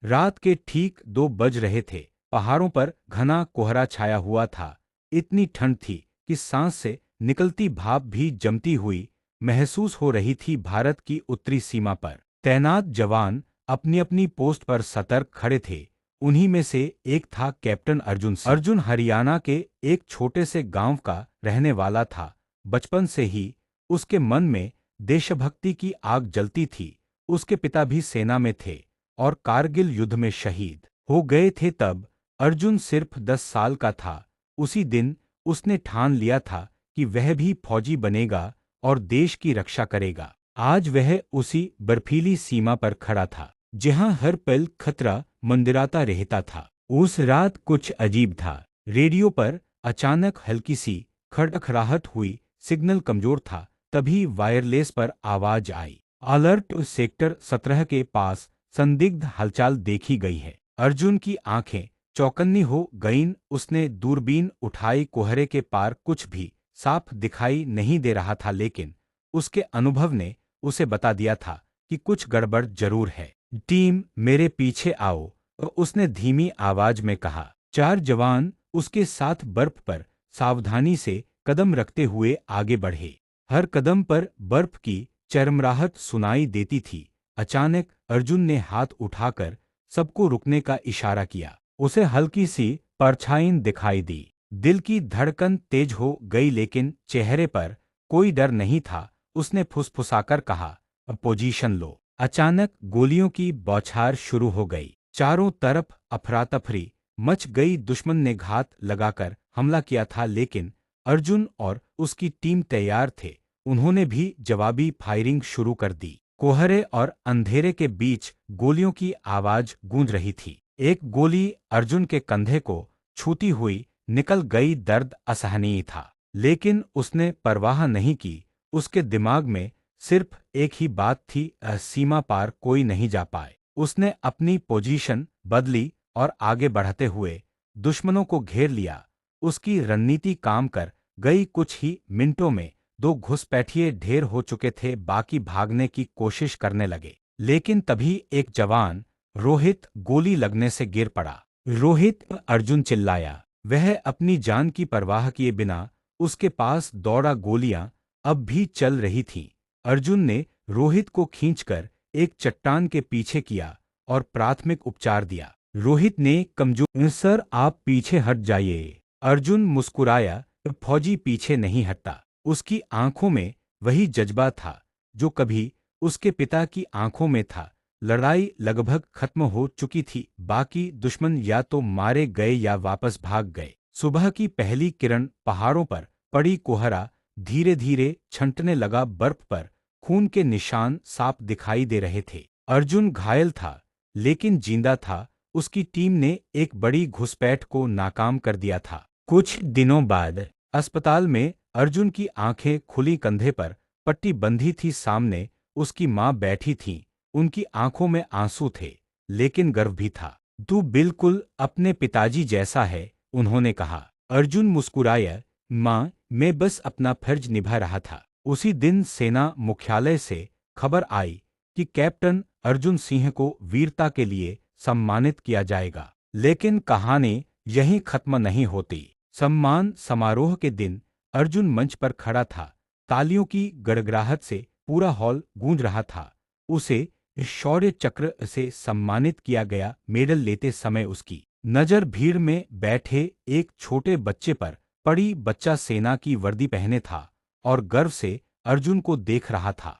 रात के ठीक 2 बज रहे थे। पहाड़ों पर घना कोहरा छाया हुआ था। इतनी ठंड थी कि सांस से निकलती भाप भी जमती हुई महसूस हो रही थी। भारत की उत्तरी सीमा पर तैनात जवान अपनी अपनी पोस्ट पर सतर्क खड़े थे। उन्हीं में से एक था कैप्टन अर्जुन सिंह। अर्जुन हरियाणा के एक छोटे से गांव का रहने वाला था। बचपन से ही उसके मन में देशभक्ति की आग जलती थी। उसके पिता भी सेना में थे और कारगिल युद्ध में शहीद हो गए थे। तब अर्जुन सिर्फ 10 साल का था। उसी दिन उसने ठान लिया था कि वह भी फौजी बनेगा और देश की रक्षा करेगा। आज वह उसी बर्फीली सीमा पर खड़ा था जहां हर पल खतरा मंडराता रहता था। उस रात कुछ अजीब था। रेडियो पर अचानक हल्की सी खड़खड़ाहट हुई। सिग्नल कमजोर था। तभी वायरलेस पर आवाज आई, अलर्ट, सेक्टर 17 के पास संदिग्ध हलचल देखी गई है। अर्जुन की आंखें चौकन्नी हो गईं। उसने दूरबीन उठाई। कोहरे के पार कुछ भी साफ दिखाई नहीं दे रहा था, लेकिन उसके अनुभव ने उसे बता दिया था कि कुछ गड़बड़ जरूर है। टीम, मेरे पीछे आओ, उसने धीमी आवाज में कहा। 4 जवान उसके साथ बर्फ पर सावधानी से कदम रखते हुए आगे बढ़े। हर कदम पर बर्फ की चरमराहट सुनाई देती थी। अचानक अर्जुन ने हाथ उठाकर सबको रुकने का इशारा किया। उसे हल्की सी परछाई दिखाई दी। दिल की धड़कन तेज हो गई, लेकिन चेहरे पर कोई डर नहीं था। उसने फुसफुसाकर कहा, अब पोजीशन लो। अचानक गोलियों की बौछार शुरू हो गई। चारों तरफ अफरा-तफरी मच गई। दुश्मन ने घात लगाकर हमला किया था, लेकिन अर्जुन और उसकी टीम तैयार थे। उन्होंने भी जवाबी फायरिंग शुरू कर दी। कोहरे और अंधेरे के बीच गोलियों की आवाज गूंज रही थी। एक गोली अर्जुन के कंधे को छूती हुई निकल गई। दर्द असहनीय था, लेकिन उसने परवाह नहीं की। उसके दिमाग में सिर्फ एक ही बात थी, सीमा पार कोई नहीं जा पाए। उसने अपनी पोजीशन बदली और आगे बढ़ते हुए दुश्मनों को घेर लिया। उसकी रणनीति काम कर गई। कुछ ही मिनटों में 2 घुसपैठिए ढेर हो चुके थे। बाकी भागने की कोशिश करने लगे, लेकिन तभी एक जवान रोहित गोली लगने से गिर पड़ा। रोहित, अर्जुन चिल्लाया। वह अपनी जान की परवाह किए बिना उसके पास दौड़ा। गोलियां अब भी चल रही थीं। अर्जुन ने रोहित को खींचकर एक चट्टान के पीछे किया और प्राथमिक उपचार दिया। रोहित ने कमजोर, सर आप पीछे हट जाइए। अर्जुन मुस्कुराया। फौजी पीछे नहीं हटता। उसकी आंखों में वही जज्बा था जो कभी उसके पिता की आंखों में था। लड़ाई लगभग खत्म हो चुकी थी। बाकी दुश्मन या तो मारे गए या वापस भाग गए। सुबह की पहली किरण पहाड़ों पर पड़ी। कोहरा धीरे धीरे छंटने लगा। बर्फ पर खून के निशान साफ दिखाई दे रहे थे। अर्जुन घायल था, लेकिन जिंदा था। उसकी टीम ने एक बड़ी घुसपैठ को नाकाम कर दिया था। कुछ दिनों बाद अस्पताल में अर्जुन की आंखें खुली। कंधे पर पट्टी बंधी थी। सामने उसकी मां बैठी थी। उनकी आंखों में आंसू थे, लेकिन गर्व भी था। तू बिल्कुल अपने पिताजी जैसा है, उन्होंने कहा। अर्जुन मुस्कुराया। मां, मैं बस अपना फर्ज निभा रहा था। उसी दिन सेना मुख्यालय से खबर आई कि कैप्टन अर्जुन सिंह को वीरता के लिए सम्मानित किया जाएगा। लेकिन कहानी यहीं खत्म नहीं होती। सम्मान समारोह के दिन अर्जुन मंच पर खड़ा था। तालियों की गड़गड़ाहट से पूरा हॉल गूंज रहा था। उसे शौर्य चक्र से सम्मानित किया गया। मेडल लेते समय उसकी नजर भीड़ में बैठे एक छोटे बच्चे पर पड़ी। बच्चा सेना की वर्दी पहने था और गर्व से अर्जुन को देख रहा था।